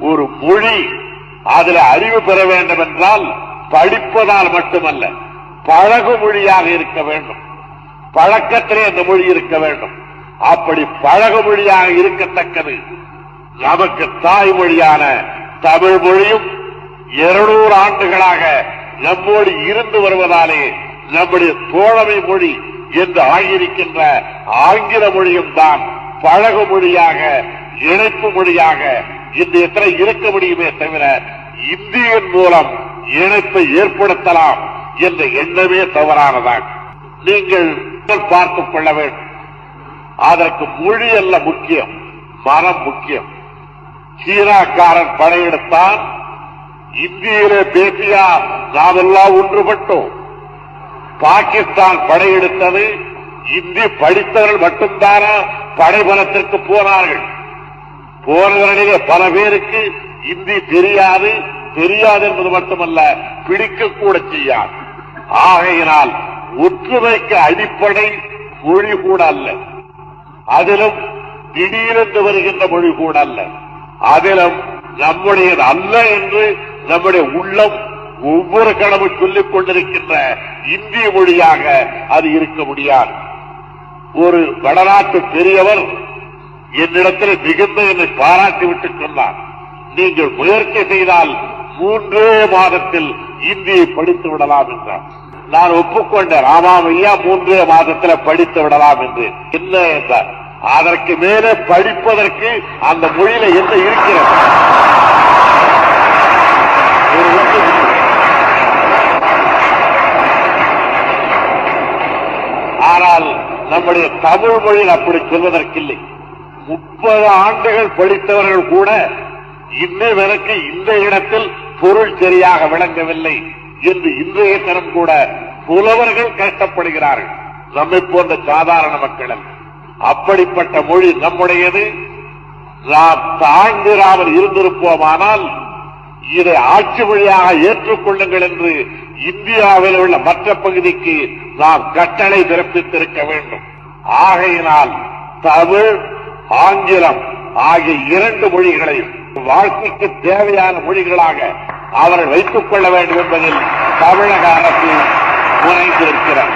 ஒரு மொழி அதில் அறிவு பெற வேண்டும் என்றால் படிப்பதால் மட்டுமல்ல, பழகு மொழியாக இருக்க வேண்டும். பழக்கத்திலே அந்த மொழி இருக்க வேண்டும். அப்படி பழகு மொழியாக இருக்கத்தக்கது நமக்கு தாய்மொழியான தமிழ் மொழியும் 200 ஆண்டுகளாக நம்மோடு இருந்து வருவதாலே நம்முடைய தோழமை மொழி என்று ஆகியிருக்கின்ற ஆங்கில மொழியும் தான் பழகு மொழியாக, இணைப்பு மொழியாக இந்த எத்தனை இருக்க முடியுமே தவிர இந்தியின் மூலம் இணைப்பை ஏற்படுத்தலாம் என்ற எண்ணமே தவறானதான். நீங்கள் பார்த்துக் கொள்ள வேண்டும். அதற்கு மொழி அல்ல முக்கியம், மனம் முக்கியம். சீனாக்காரன் படையெடுத்தான், இந்தியிலே பேசியா நாமெல்லாம் ஒன்றுபட்டோம். பாகிஸ்தான் படையெடுத்தது, இந்தி படித்தவர்கள் மட்டும்தான படைபலத்திற்கு போனார்கள். போனவர்களிலே பல பேருக்கு இந்தி தெரியாது என்பது மட்டுமல்ல, பிடிக்கக்கூட செய்யாது. ஆகையினால் ஒற்றுமைக்கு அடிப்படை மொழி கூட அல்ல, அதிலும் திடீரென்று வருகின்ற மொழி கூட அல்ல, அதிலும் நம்முடையது அல்ல என்று நம்முடைய உள்ளம் ஒவ்வொரு கடவுள் சொல்லிக் கொண்டிருக்கின்ற இந்திய மொழியாக அது இருக்க முடியாது. ஒரு வடநாட்டு பெரியவர் என்னிடத்தில் மிகுந்த என்னை பாராட்டிவிட்டு சொன்னார், நீங்கள் முயற்சி செய்தால் 3 மாதத்தில் இந்தியை படித்து விடலாம் என்றார். நான் ஒப்புக்கொண்டேன், ஆமாம் ஐயா 3 மாதத்தில் படித்து விடலாம் என்று. என்ன என்றார், அதற்கு மேலே படிப்பதற்கு அந்த மொழியில என்ன இருக்கிறது? ஆனால் நம்முடைய தமிழ் மொழியில் அப்படி சொல்வதற்கில்லை. 30 ஆண்டுகள் படித்தவர்கள் கூட இன்னும் எனக்கு இந்த இடத்தில் பொருள் சரியாக விளங்கவில்லை என்று இன்றைய தினம் கூட புலவர்கள் கஷ்டப்படுகிறார்கள், நம்மை போன்ற சாதாரண மக்கள். அப்படிப்பட்ட மொழி நம்முடையது. நாம் தாழ்ந்திராமல் இருந்திருப்போமானால் இதை ஆட்சி மொழியாக ஏற்றுக்கொள்ளுங்கள் என்று இந்தியாவில் உள்ள மற்ற பகுதிக்கு நாம் கட்டளை பிறப்பித்திருக்க வேண்டும். ஆகையினால் தமிழ், ஆங்கிலம் ஆகிய 2 மொழிகளையும் வாழ்க்கைக்கு தேவையான மொழிகளாக அவர்கள் வைத்துக் கொள்ள வேண்டும் என்பதில் தமிழக அரசு முனைந்திருக்கிறார்.